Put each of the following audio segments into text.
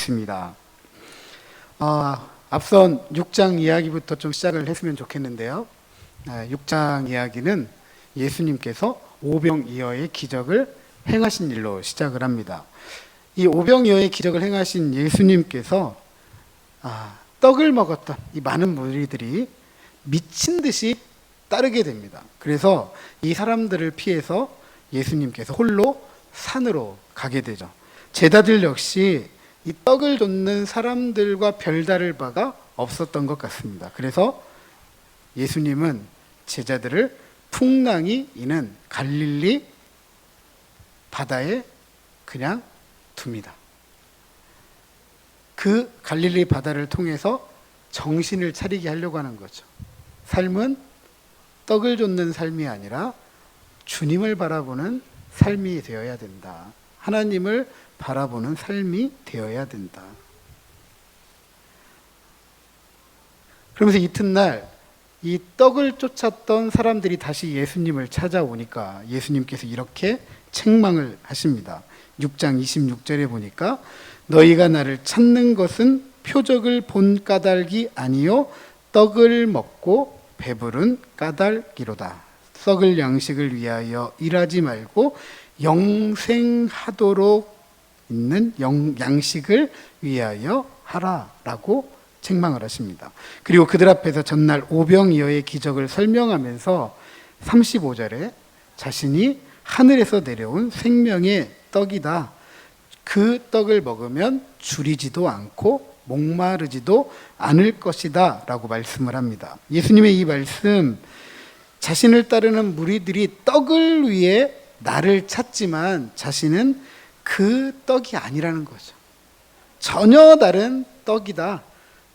있습니다. 앞선 6장 이야기부터 좀 시작을 했으면 좋겠는데요. 6장 이야기는 예수님께서 오병이어의 기적을 행하신 일로 시작을 합니다. 이 오병이어의 기적을 행하신 예수님께서 떡을 먹었던 이 많은 무리들이 미친 듯이 따르게 됩니다. 그래서 이 사람들을 피해서 예수님께서 홀로 산으로 가게 되죠. 제자들 역시 이 떡을 줬는 사람들과 별다를 바가 없었던 것 같습니다. 그래서 예수님은 제자들을 풍랑이 이는 갈릴리 바다에 그냥 둡니다. 그 갈릴리 바다를 통해서 정신을 차리게 하려고 하는 거죠. 삶은 떡을 줬는 삶이 아니라 주님을 바라보는 삶이 되어야 된다. 하나님을 바라보는 삶이 되어야 된다. 그러면서 이튿날 이 떡을 쫓았던 사람들이 다시 예수님을 찾아오니까 예수님께서 이렇게 책망을 하십니다. 6장 26절에 보니까 너희가 나를 찾는 것은 표적을 본 까닭이 아니요 떡을 먹고 배부른 까닭이로다. 썩을 양식을 위하여 일하지 말고 영생하도록 있는 양식을 위하여 하라라고 책망을 하십니다. 그리고 그들 앞에서 전날 오병이어의 기적을 설명하면서 35절에 자신이 하늘에서 내려온 생명의 떡이다. 그 떡을 먹으면 줄이지도 않고 목마르지도 않을 것이다 라고 말씀을 합니다. 예수님의 이 말씀, 자신을 따르는 무리들이 떡을 위해 나를 찾지만 자신은 그 떡이 아니라는 거죠. 전혀 다른 떡이다.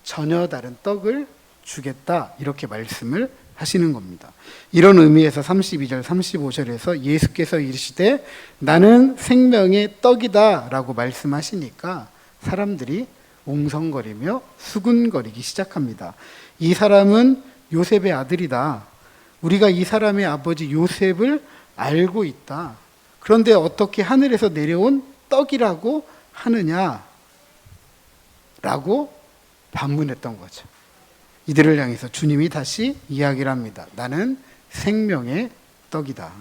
전혀 다른 떡을 주겠다. 이렇게 말씀을 하시는 겁니다. 이런 의미에서 32절, 35절에서 예수께서 이르시되 나는 생명의 떡이다 라고 말씀하시니까 사람들이 웅성거리며 수군거리기 시작합니다. 이 사람은 요셉의 아들이다. 우리가 이 사람의 아버지 요셉을 알고 있다. 그런데 어떻게 하늘에서 내려온 떡이라고 하느냐? 라고 반문했던 거죠. 이들을 향해서 주님이 다시 이야기를 합니다. 나는 생명의 떡이다.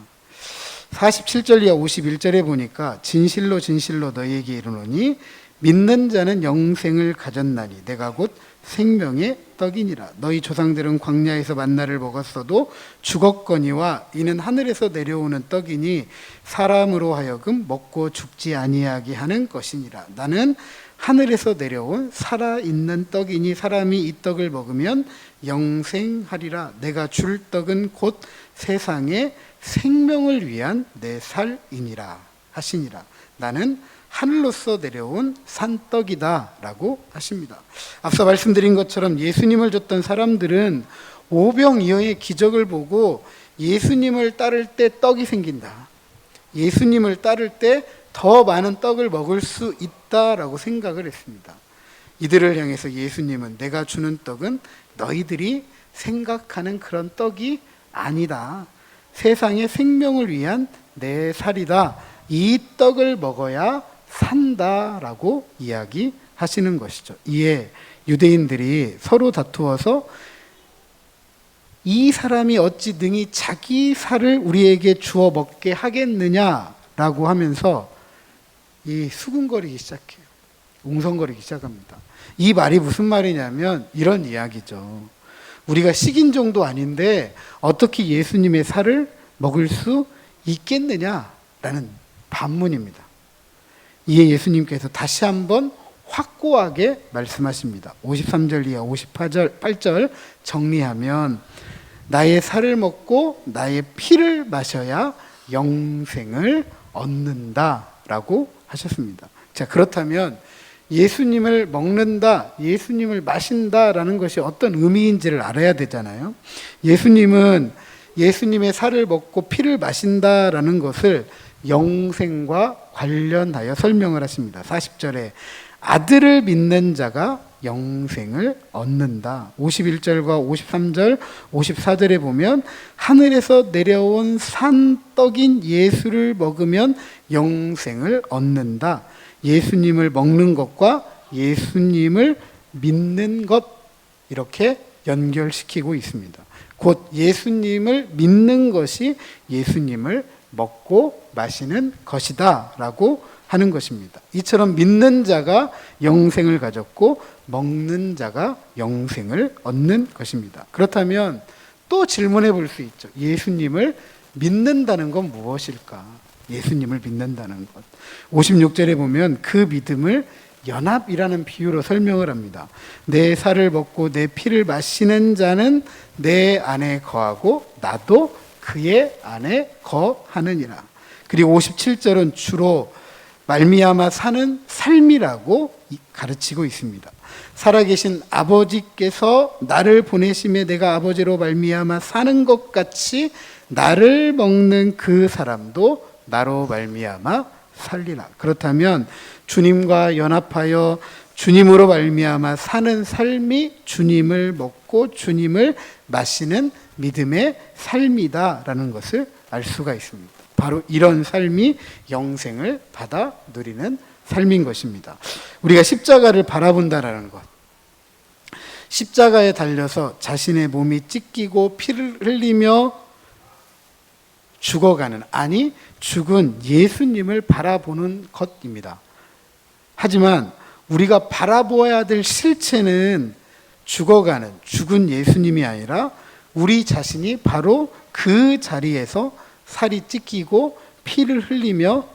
47절 이하 51절에 보니까 진실로 진실로 너희에게 이르노니 믿는 자는 영생을 가졌나니 내가 곧 생명의 떡이니라. 너희 조상들은 광야에서 만나를 먹었어도 죽었거니와 이는 하늘에서 내려오는 떡이니 사람으로 하여금 먹고 죽지 아니하게 하는 것이니라. 나는 하늘에서 내려온 살아있는 떡이니 사람이 이 떡을 먹으면 영생하리라. 내가 줄 떡은 곧 세상의 생명을 위한 내 살이니라 하시니라. 나는 하늘로서 내려온 산떡이다 라고 하십니다. 앞서 말씀드린 것처럼 예수님을 줬던 사람들은 오병이어의 기적을 보고 예수님을 따를 때 떡이 생긴다. 예수님을 따를 때 더 많은 떡을 먹을 수 있다라고 생각을 했습니다. 이들을 향해서 예수님은 내가 주는 떡은 너희들이 생각하는 그런 떡이 아니다. 세상의 생명을 위한 내 살이다. 이 떡을 먹어야 산다라고 이야기하시는 것이죠. 이에 유대인들이 서로 다투어서 이 사람이 어찌 능히 자기 살을 우리에게 주어 먹게 하겠느냐라고 하면서 이 수군거리기 시작해요. 웅성거리기 시작합니다. 이 말이 무슨 말이냐면 이런 이야기죠. 우리가 식인 정도 아닌데 어떻게 예수님의 살을 먹을 수 있겠느냐라는 반문입니다. 이에 예수님께서 다시 한번 확고하게 말씀하십니다. 53절 이하 58절 정리하면 나의 살을 먹고 나의 피를 마셔야 영생을 얻는다라고 하셨습니다. 자, 그렇다면 예수님을 먹는다, 예수님을 마신다라는 것이 어떤 의미인지를 알아야 되잖아요. 예수님은 예수님의 살을 먹고 피를 마신다라는 것을 영생과 관련하여 설명을 하십니다. 40절에 아들을 믿는 자가 영생을 얻는다. 51절과 53절, 54절에 보면 하늘에서 내려온 산떡인 예수를 먹으면 영생을 얻는다. 예수님을 먹는 것과 예수님을 믿는 것, 이렇게 연결시키고 있습니다. 곧 예수님을 믿는 것이 예수님을 먹고 마시는 것이다 라고 하는 것입니다. 이처럼 믿는 자가 영생을 가졌고 먹는 자가 영생을 얻는 것입니다. 그렇다면 또 질문해 볼 수 있죠. 예수님을 믿는다는 건 무엇일까? 예수님을 믿는다는 것. 56절에 보면 그 믿음을 연합이라는 비유로 설명을 합니다. 내 살을 먹고 내 피를 마시는 자는 내 안에 거하고 나도 그의 안에 거하느니라. 그리고 57절은 주로 말미암아 사는 삶이라고 가르치고 있습니다. 살아계신 아버지께서 나를 보내심에 내가 아버지로 말미암아 사는 것 같이 나를 먹는 그 사람도 나로 말미암아 살리라. 그렇다면 주님과 연합하여 주님으로 말미암아 사는 삶이 주님을 먹고 주님을 마시는 믿음의 삶이다라는 것을 알 수가 있습니다. 바로 이런 삶이 영생을 받아 누리는 삶인 것입니다. 우리가 십자가를 바라본다라는 것, 십자가에 달려서 자신의 몸이 찢기고 피를 흘리며 죽어가는, 아니 죽은 예수님을 바라보는 것입니다. 하지만 우리가 바라보아야 될 실체는 죽어가는, 죽은 예수님이 아니라 우리 자신이 바로 그 자리에서 살이 찢기고 피를 흘리며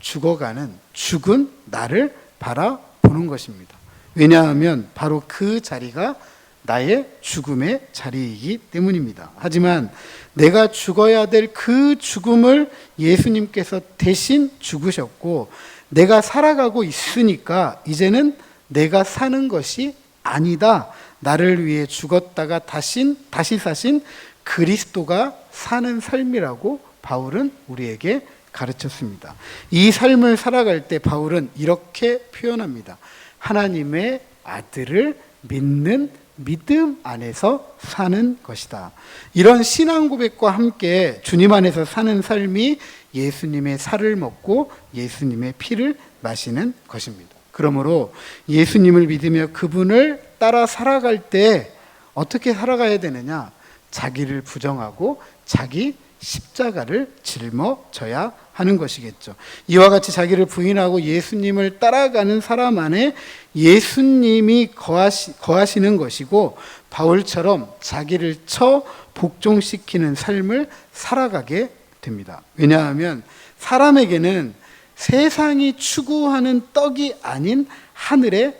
죽어가는, 죽은 나를 바라보는 것입니다. 왜냐하면 바로 그 자리가 나의 죽음의 자리이기 때문입니다. 하지만 내가 죽어야 될 그 죽음을 예수님께서 대신 죽으셨고 내가 살아가고 있으니까 이제는 내가 사는 것이 아니다. 나를 위해 죽었다가 다시 사신 그리스도가 사는 삶이라고 바울은 우리에게 가르쳤습니다. 이 삶을 살아갈 때 바울은 이렇게 표현합니다. 하나님의 아들을 믿는 믿음 안에서 사는 것이다. 이런 신앙 고백과 함께 주님 안에서 사는 삶이 예수님의 살을 먹고 예수님의 피를 마시는 것입니다. 그러므로 예수님을 믿으며 그분을 따라 살아갈 때 어떻게 살아가야 되느냐? 자기를 부정하고 자기 십자가를 짊어져야 하는 것이겠죠. 이와 같이 자기를 부인하고 예수님을 따라가는 사람 안에 예수님이 거하시는 것이고 바울처럼 자기를 처 복종시키는 삶을 살아가게 됩니다. 왜냐하면 사람에게는 세상이 추구하는 떡이 아닌 하늘의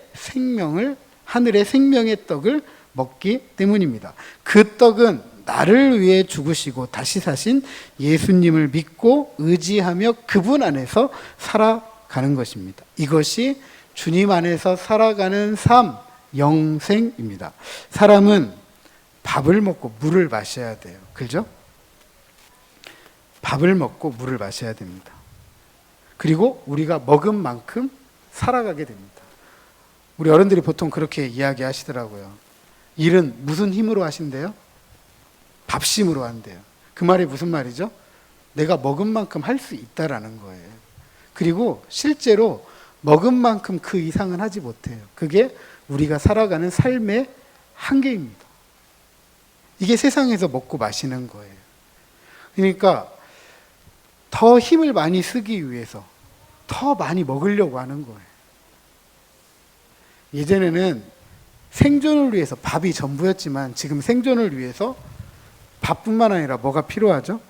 생명의 떡을 먹기 때문입니다. 그 떡은 나를 위해 죽으시고 다시 사신 예수님을 믿고 의지하며 그분 안에서 살아가는 것입니다. 이것이 주님 안에서 살아가는 삶, 영생입니다. 사람은 밥을 먹고 물을 마셔야 돼요. 그죠? 밥을 먹고 물을 마셔야 됩니다. 그리고 우리가 먹은 만큼 살아가게 됩니다. 우리 어른들이 보통 그렇게 이야기하시더라고요. 일은 무슨 힘으로 하신대요? 밥심으로 한대요. 그 말이 무슨 말이죠? 내가 먹은 만큼 할 수 있다라는 거예요. 그리고 실제로 먹은 만큼 그 이상은 하지 못해요. 그게 우리가 살아가는 삶의 한계입니다. 이게 세상에서 먹고 마시는 거예요. 그러니까 더 힘을 많이 쓰기 위해서 더 많이 먹으려고 하는 거예요. 예전에는 생존을 위해서 밥이 전부였지만 지금 생존을 위해서 밥뿐만 아니라 뭐가 필요하죠?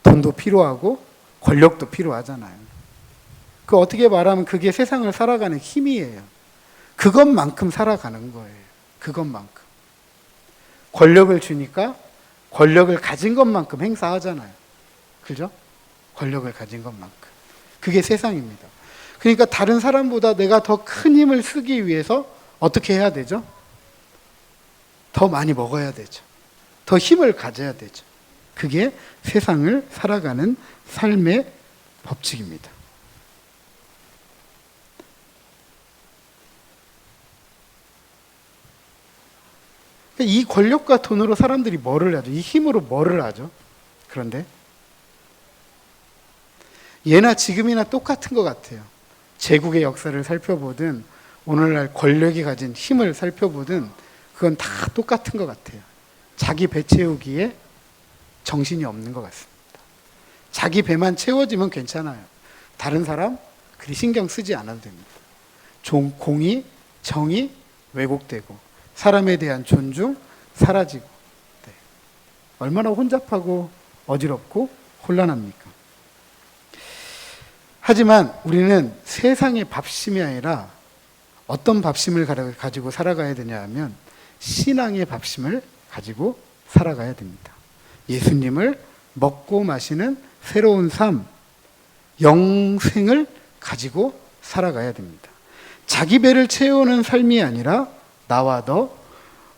돈도 필요하고 권력도 필요하잖아요. 그 어떻게 말하면 그게 세상을 살아가는 힘이에요. 그것만큼 살아가는 거예요. 그것만큼. 권력을 주니까 권력을 가진 것만큼 행사하잖아요. 그죠? 권력을 가진 것만큼. 그게 세상입니다. 그러니까 다른 사람보다 내가 더 큰 힘을 쓰기 위해서 어떻게 해야 되죠? 더 많이 먹어야 되죠. 더 힘을 가져야 되죠. 그게 세상을 살아가는 삶의 법칙입니다. 이 권력과 돈으로 사람들이 뭐를 하죠? 이 힘으로 뭐를 하죠? 그런데 예나 지금이나 똑같은 것 같아요. 제국의 역사를 살펴보든 오늘날 권력이 가진 힘을 살펴보든 그건 다 똑같은 것 같아요. 자기 배 채우기에 정신이 없는 것 같습니다. 자기 배만 채워지면 괜찮아요. 다른 사람 그리 신경 쓰지 않아도 됩니다. 공의, 정의 왜곡되고 사람에 대한 존중 사라지고, 네. 얼마나 혼잡하고 어지럽고 혼란합니까? 하지만 우리는 세상의 밥심이 아니라 어떤 밥심을 가지고 살아가야 되냐 하면 신앙의 밥심을 가지고 살아가야 됩니다. 예수님을 먹고 마시는 새로운 삶, 영생을 가지고 살아가야 됩니다. 자기 배를 채우는 삶이 아니라 나와 너,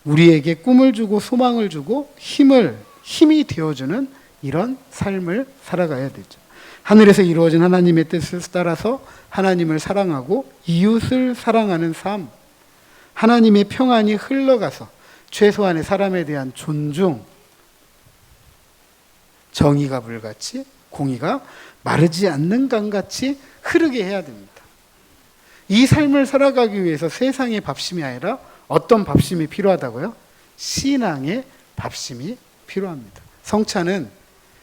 우리에게 꿈을 주고 소망을 주고 힘이 되어주는 이런 삶을 살아가야 되죠. 하늘에서 이루어진 하나님의 뜻을 따라서 하나님을 사랑하고 이웃을 사랑하는 삶, 하나님의 평안이 흘러가서 최소한의 사람에 대한 존중, 정의가 불같이 공의가 마르지 않는 강같이 흐르게 해야 됩니다. 이 삶을 살아가기 위해서 세상의 밥심이 아니라 어떤 밥심이 필요하다고요? 신앙의 밥심이 필요합니다. 성찬은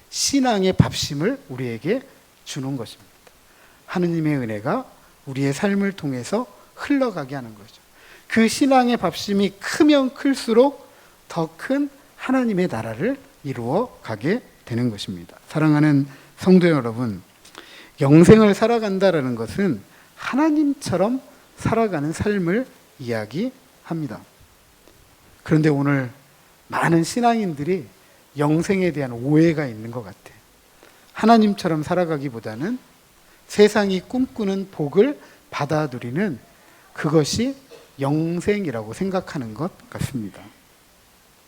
신앙의 밥심을 우리에게 주는 것입니다. 하느님의 은혜가 우리의 삶을 통해서 흘러가게 하는 거죠. 그 신앙의 밥심이 크면 클수록 더 큰 하나님의 나라를 이루어 가게 되는 것입니다. 사랑하는 성도 여러분, 영생을 살아간다라는 것은 하나님처럼 살아가는 삶을 이야기합니다. 그런데 오늘 많은 신앙인들이 영생에 대한 오해가 있는 것 같아요. 하나님처럼 살아가기보다는 세상이 꿈꾸는 복을 받아들이는 그것이 영생이라고 생각하는 것 같습니다.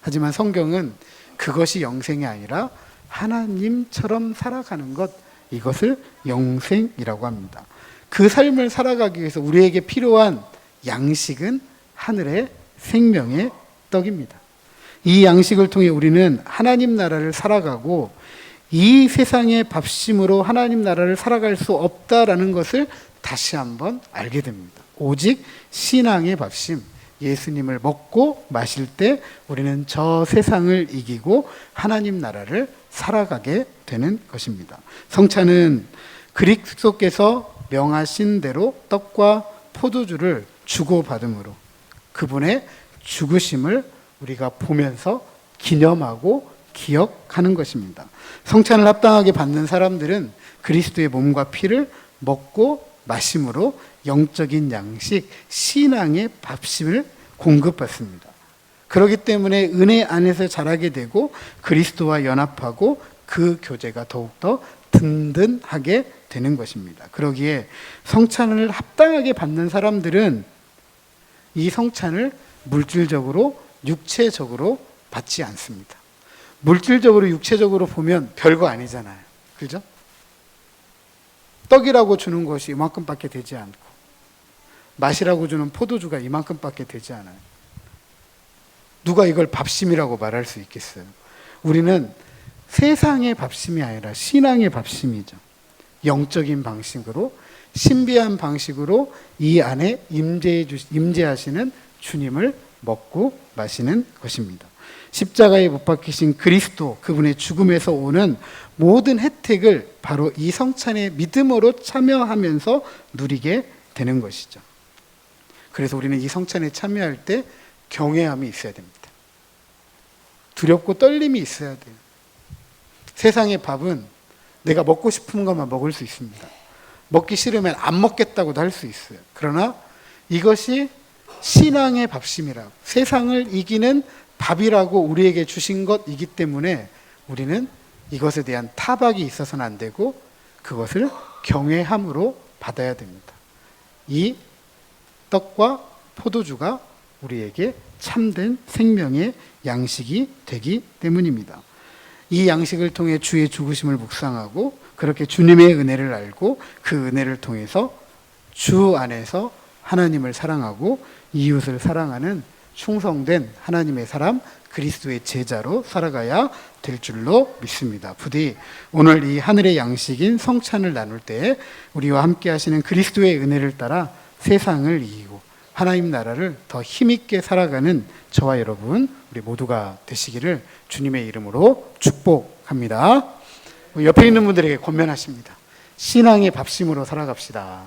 하지만 성경은 그것이 영생이 아니라 하나님처럼 살아가는 것, 이것을 영생이라고 합니다. 그 삶을 살아가기 위해서 우리에게 필요한 양식은 하늘의 생명의 떡입니다. 이 양식을 통해 우리는 하나님 나라를 살아가고 이 세상의 밥심으로 하나님 나라를 살아갈 수 없다라는 것을 다시 한번 알게 됩니다. 오직 신앙의 밥심, 예수님을 먹고 마실 때 우리는 저 세상을 이기고 하나님 나라를 살아가게 되는 것입니다. 성찬은 그리스도께서 명하신 대로 떡과 포도주를 주고받음으로 그분의 죽으심을 우리가 보면서 기념하고 기억하는 것입니다. 성찬을 합당하게 받는 사람들은 그리스도의 몸과 피를 먹고 마심으로 영적인 양식, 신앙의 밥심을 공급받습니다. 그렇기 때문에 은혜 안에서 자라게 되고 그리스도와 연합하고 그 교제가 더욱더 든든하게 되는 것입니다. 그러기에 성찬을 합당하게 받는 사람들은 이 성찬을 물질적으로, 육체적으로 받지 않습니다. 물질적으로, 육체적으로 보면 별거 아니잖아요. 그죠? 떡이라고 주는 것이 이만큼밖에 되지 않고 맛이라고 주는 포도주가 이만큼밖에 되지 않아요. 누가 이걸 밥심이라고 말할 수 있겠어요? 우리는 세상의 밥심이 아니라 신앙의 밥심이죠. 영적인 방식으로, 신비한 방식으로 이 안에 임재하시는 주님을 먹고 마시는 것입니다. 십자가에 못 박히신 그리스도, 그분의 죽음에서 오는 모든 혜택을 바로 이 성찬의 믿음으로 참여하면서 누리게 되는 것이죠. 그래서 우리는 이 성찬에 참여할 때 경외함이 있어야 됩니다. 두렵고 떨림이 있어야 돼요. 세상의 밥은 내가 먹고 싶은 것만 먹을 수 있습니다. 먹기 싫으면 안 먹겠다고도 할 수 있어요. 그러나 이것이 신앙의 밥심이라고, 세상을 이기는 밥이라고 우리에게 주신 것이기 때문에 우리는 이것에 대한 타박이 있어서는 안 되고 그것을 경외함으로 받아야 됩니다. 이 떡과 포도주가 우리에게 참된 생명의 양식이 되기 때문입니다. 이 양식을 통해 주의 죽으심을 묵상하고 그렇게 주님의 은혜를 알고 그 은혜를 통해서 주 안에서 하나님을 사랑하고 이웃을 사랑하는 충성된 하나님의 사람, 그리스도의 제자로 살아가야 될 줄로 믿습니다. 부디 오늘 이 하늘의 양식인 성찬을 나눌 때 우리와 함께 하시는 그리스도의 은혜를 따라 세상을 이기고 하나님 나라를 더 힘있게 살아가는 저와 여러분 우리 모두가 되시기를 주님의 이름으로 축복합니다. 옆에 있는 분들에게 권면하십니다. 신앙의 밥심으로 살아갑시다.